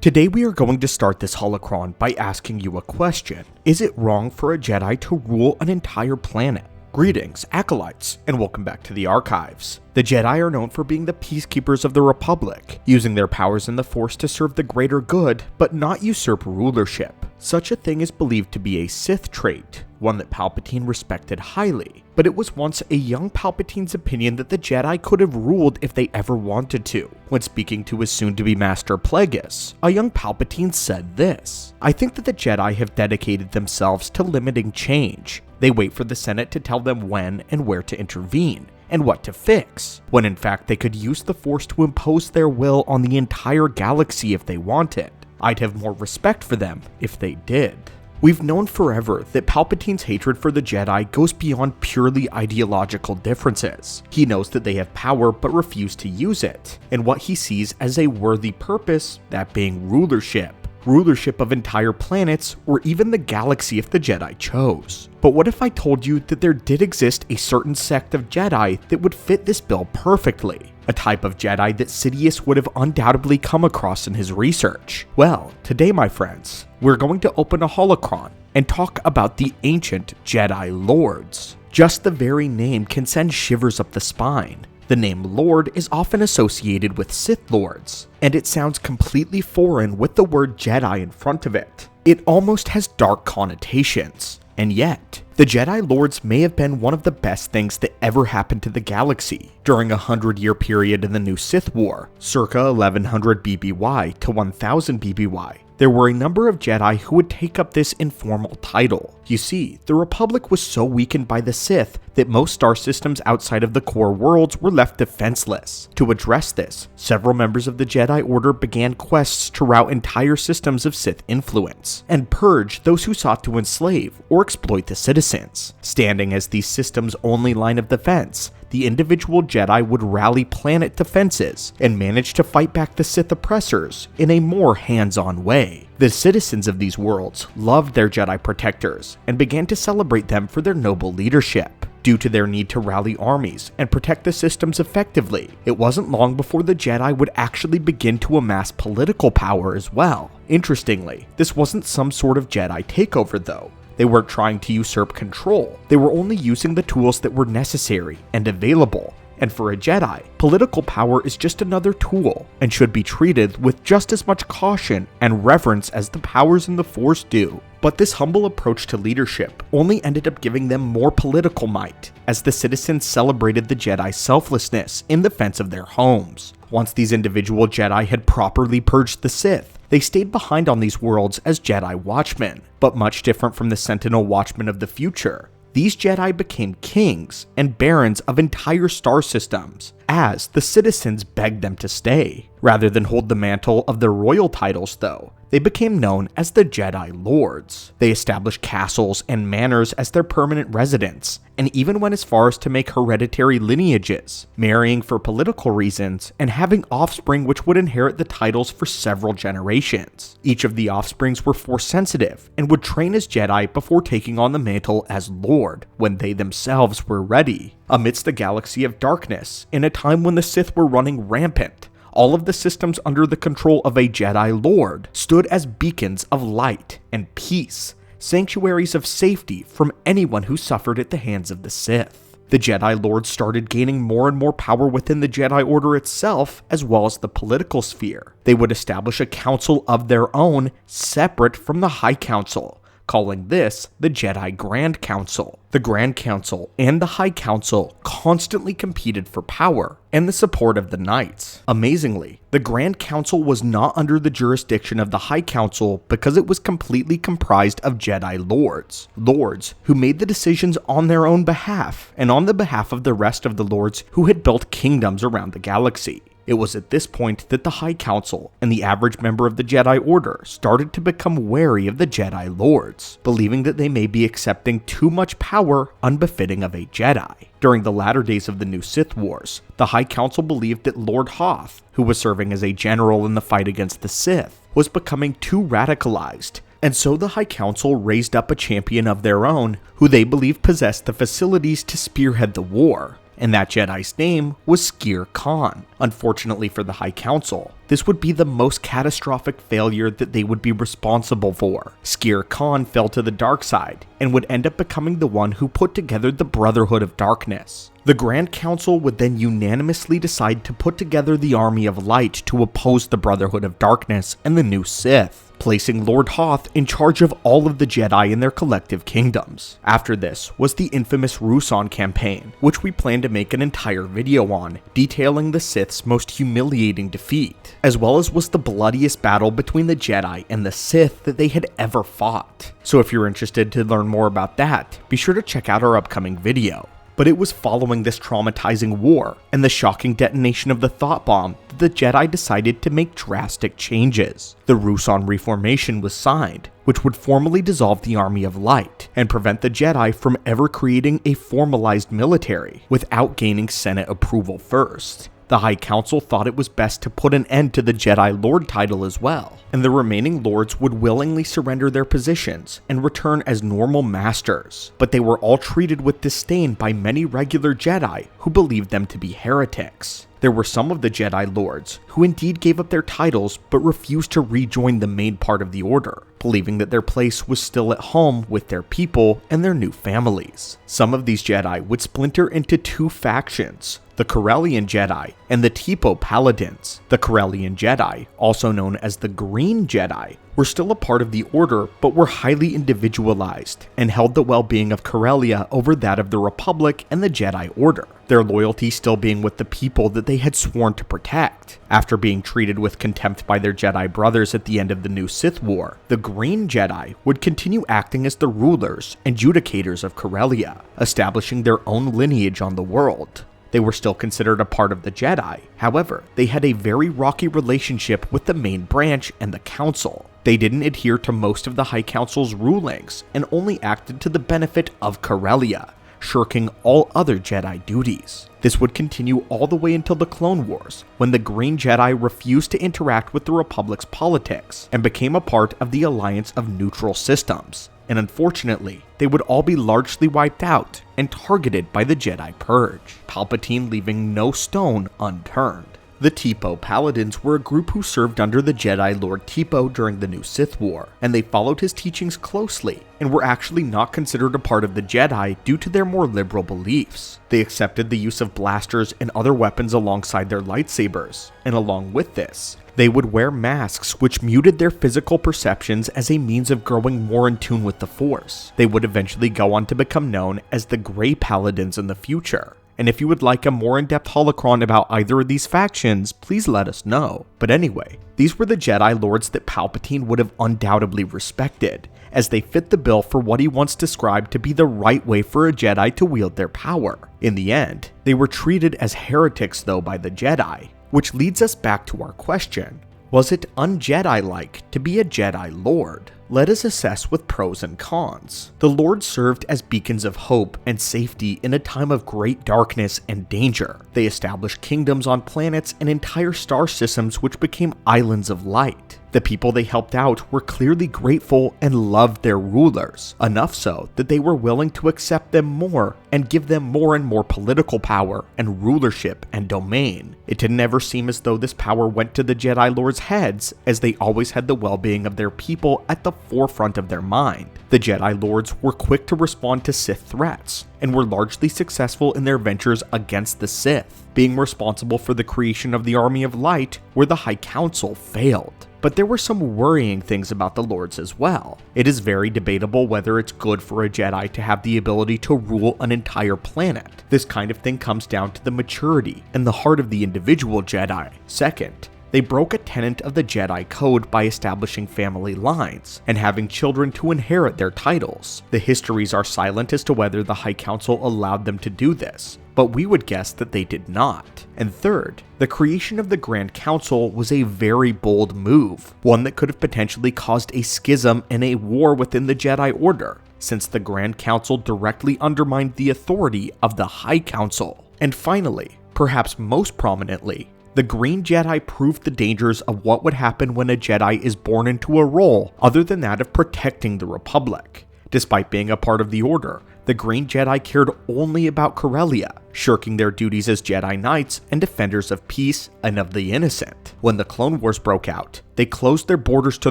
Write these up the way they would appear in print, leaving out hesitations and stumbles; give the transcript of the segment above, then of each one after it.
Today we are going to start this holocron by asking you a question. Is it wrong for a Jedi to rule an entire planet? Greetings, Acolytes, and welcome back to the Archives. The Jedi are known for being the peacekeepers of the Republic, using their powers in the Force to serve the greater good, but not usurp rulership. Such a thing is believed to be a Sith trait, one that Palpatine respected highly, but it was once a young Palpatine's opinion that the Jedi could have ruled if they ever wanted to. When speaking to his soon-to-be Master Plagueis, a young Palpatine said this: "I think that the Jedi have dedicated themselves to limiting change. They wait for the Senate to tell them when and where to intervene, and what to fix, when in fact they could use the Force to impose their will on the entire galaxy if they wanted. I'd have more respect for them if they did." We've known forever that Palpatine's hatred for the Jedi goes beyond purely ideological differences. He knows that they have power but refuse to use it, and what he sees as a worthy purpose, that being rulership. Rulership of entire planets, or even the galaxy if the Jedi chose. But what if I told you that there did exist a certain sect of Jedi that would fit this bill perfectly? A type of Jedi that Sidious would have undoubtedly come across in his research. Well, today my friends, we're going to open a holocron and talk about the ancient Jedi Lords. Just the very name can send shivers up the spine. The name Lord is often associated with Sith Lords, and it sounds completely foreign with the word Jedi in front of it. It almost has dark connotations, and yet, the Jedi Lords may have been one of the best things that ever happened to the galaxy. During a 100-year period in the New Sith War, circa 1100 BBY to 1000 BBY, there were a number of Jedi who would take up this informal title. You see, the Republic was so weakened by the Sith that most star systems outside of the core worlds were left defenseless. To address this, several members of the Jedi Order began quests to rout entire systems of Sith influence, and purge those who sought to enslave or exploit the citizens. Standing as these systems' only line of defense, the individual Jedi would rally planet defenses and manage to fight back the Sith oppressors in a more hands-on way. The citizens of these worlds loved their Jedi protectors and began to celebrate them for their noble leadership. Due to their need to rally armies and protect the systems effectively, it wasn't long before the Jedi would actually begin to amass political power as well. Interestingly, this wasn't some sort of Jedi takeover though. They weren't trying to usurp control, they were only using the tools that were necessary and available. And for a Jedi, political power is just another tool, and should be treated with just as much caution and reverence as the powers in the Force do. But this humble approach to leadership only ended up giving them more political might, as the citizens celebrated the Jedi's selflessness in defense of their homes. Once these individual Jedi had properly purged the Sith, they stayed behind on these worlds as Jedi Watchmen, but much different from the Sentinel Watchmen of the future. These Jedi became kings and barons of entire star systems, as the citizens begged them to stay. Rather than hold the mantle of their royal titles though, they became known as the Jedi Lords. They established castles and manors as their permanent residence, and even went as far as to make hereditary lineages, marrying for political reasons and having offspring which would inherit the titles for several generations. Each of the offsprings were Force sensitive and would train as Jedi before taking on the mantle as Lord when they themselves were ready. Amidst the galaxy of darkness, in a time when the Sith were running rampant, all of the systems under the control of a Jedi Lord stood as beacons of light and peace, sanctuaries of safety from anyone who suffered at the hands of the Sith. The Jedi Lords started gaining more and more power within the Jedi Order itself, as well as the political sphere. They would establish a council of their own, separate from the High Council, calling this the Jedi Grand Council. The Grand Council and the High Council constantly competed for power and the support of the Knights. Amazingly, the Grand Council was not under the jurisdiction of the High Council because it was completely comprised of Jedi Lords. Lords who made the decisions on their own behalf and on the behalf of the rest of the Lords who had built kingdoms around the galaxy. It was at this point that the High Council and the average member of the Jedi Order started to become wary of the Jedi Lords, believing that they may be accepting too much power unbefitting of a Jedi. During the latter days of the New Sith Wars, the High Council believed that Lord Hoth, who was serving as a general in the fight against the Sith, was becoming too radicalized, and so the High Council raised up a champion of their own who they believed possessed the facilities to spearhead the war. and that Jedi's name was Skir Khan. Unfortunately for the High Council, this would be the most catastrophic failure that they would be responsible for. Skir Khan fell to the dark side, and would end up becoming the one who put together the Brotherhood of Darkness. The Grand Council would then unanimously decide to put together the Army of Light to oppose the Brotherhood of Darkness and the new Sith, placing Lord Hoth in charge of all of the Jedi in their collective kingdoms. After this was the infamous Rusan campaign, which we plan to make an entire video on, detailing the Sith's most humiliating defeat, as well as was the bloodiest battle between the Jedi and the Sith that they had ever fought. So if you're interested to learn more about that, be sure to check out our upcoming video. But it was following this traumatizing war and the shocking detonation of the thought bomb that the Jedi decided to make drastic changes. The Rusan Reformation was signed, which would formally dissolve the Army of Light and prevent the Jedi from ever creating a formalized military without gaining Senate approval first. The High Council thought it was best to put an end to the Jedi Lord title as well, and the remaining lords would willingly surrender their positions and return as normal masters, but they were all treated with disdain by many regular Jedi who believed them to be heretics. There were some of the Jedi Lords who indeed gave up their titles but refused to rejoin the main part of the Order, believing that their place was still at home with their people and their new families. Some of these Jedi would splinter into two factions, the Corellian Jedi and the Too Paladins. The Corellian Jedi, also known as the Green Jedi, were still a part of the Order but were highly individualized and held the well-being of Corellia over that of the Republic and the Jedi Order, their loyalty still being with the people that they had sworn to protect. After being treated with contempt by their Jedi brothers at the end of the new Sith War, the Green Jedi would continue acting as the rulers and judicators of Corellia, establishing their own lineage on the world. They were still considered a part of the Jedi, however, they had a very rocky relationship with the main branch and the Council. They didn't adhere to most of the High Council's rulings and only acted to the benefit of Corellia, shirking all other Jedi duties. This would continue all the way until the Clone Wars, when the Green Jedi refused to interact with the Republic's politics and became a part of the Alliance of Neutral Systems. And unfortunately, they would all be largely wiped out and targeted by the Jedi Purge, Palpatine leaving no stone unturned. The Too Paladins were a group who served under the Jedi Lord Too during the new Sith War, and they followed his teachings closely and were actually not considered a part of the Jedi due to their more liberal beliefs. They accepted the use of blasters and other weapons alongside their lightsabers, and along with this, they would wear masks which muted their physical perceptions as a means of growing more in tune with the Force. They would eventually go on to become known as the Grey Paladins in the future. And if you would like a more in-depth holocron about either of these factions, please let us know. But anyway, these were the Jedi Lords that Palpatine would have undoubtedly respected, as they fit the bill for what he once described to be the right way for a Jedi to wield their power. In the end, they were treated as heretics though by the Jedi, which leads us back to our question. Was it un-Jedi-like to be a Jedi Lord? Let us assess with pros and cons. The Lords served as beacons of hope and safety in a time of great darkness and danger. They established kingdoms on planets and entire star systems which became islands of light. The people they helped out were clearly grateful and loved their rulers, enough so that they were willing to accept them more and give them more and more political power and rulership and domain. It didn't ever seem as though this power went to the Jedi Lords' heads, as they always had the well-being of their people at the forefront of their mind. The Jedi Lords were quick to respond to Sith threats, and were largely successful in their ventures against the Sith, being responsible for the creation of the Army of Light, where the High Council failed. But there were some worrying things about the Lords as well. It is very debatable whether it's good for a Jedi to have the ability to rule an entire planet. This kind of thing comes down to the maturity and the heart of the individual Jedi. Second, they broke a tenet of the Jedi Code by establishing family lines and having children to inherit their titles. The histories are silent as to whether the High Council allowed them to do this, but we would guess that they did not. And third, the creation of the Grand Council was a very bold move, one that could have potentially caused a schism and a war within the Jedi Order, since the Grand Council directly undermined the authority of the High Council. And finally, perhaps most prominently, the Green Jedi proved the dangers of what would happen when a Jedi is born into a role other than that of protecting the Republic. Despite being a part of the Order, the Green Jedi cared only about Corellia, shirking their duties as Jedi Knights and defenders of peace and of the innocent. When the Clone Wars broke out, they closed their borders to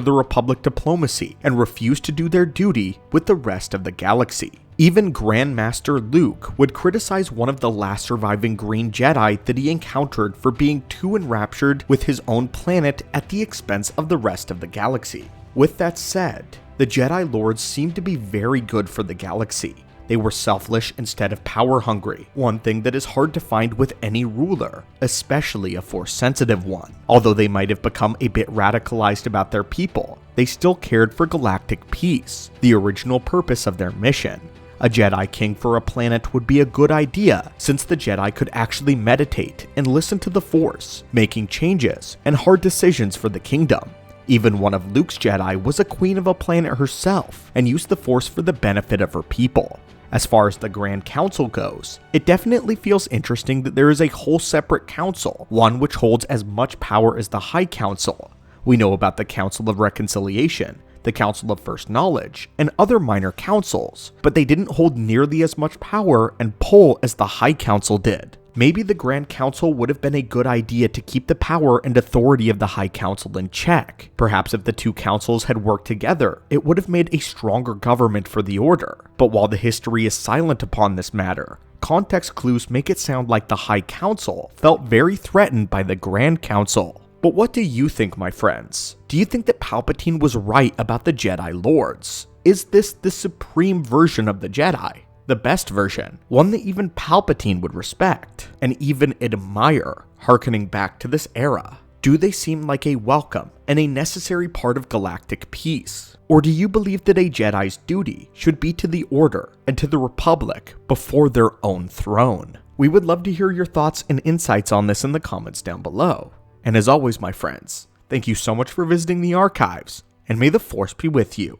the Republic diplomacy and refused to do their duty with the rest of the galaxy. Even Grandmaster Luke would criticize one of the last surviving Green Jedi that he encountered for being too enraptured with his own planet at the expense of the rest of the galaxy. With that said, the Jedi Lords seemed to be very good for the galaxy. They were selfish instead of power-hungry, one thing that is hard to find with any ruler, especially a Force-sensitive one. Although they might have become a bit radicalized about their people, they still cared for galactic peace, the original purpose of their mission. A Jedi King for a planet would be a good idea, since the Jedi could actually meditate and listen to the Force, making changes and hard decisions for the kingdom. Even one of Luke's Jedi was a queen of a planet herself, and used the Force for the benefit of her people. As far as the Grand Council goes, it definitely feels interesting that there is a whole separate council, one which holds as much power as the High Council. We know about the Council of Reconciliation, the Council of First Knowledge, and other minor councils, but they didn't hold nearly as much power and pull as the High Council did. Maybe the Grand Council would have been a good idea to keep the power and authority of the High Council in check. Perhaps if the two councils had worked together, it would have made a stronger government for the Order. But while the history is silent upon this matter, context clues make it sound like the High Council felt very threatened by the Grand Council. But what do you think, my friends? Do you think that Palpatine was right about the Jedi Lords? Is this the supreme version of the Jedi? The best version, one that even Palpatine would respect, and even admire, harkening back to this era? Do they seem like a welcome and a necessary part of galactic peace? Or do you believe that a Jedi's duty should be to the Order and to the Republic before their own throne? We would love to hear your thoughts and insights on this in the comments down below. And as always, my friends, thank you so much for visiting the archives, and may the Force be with you.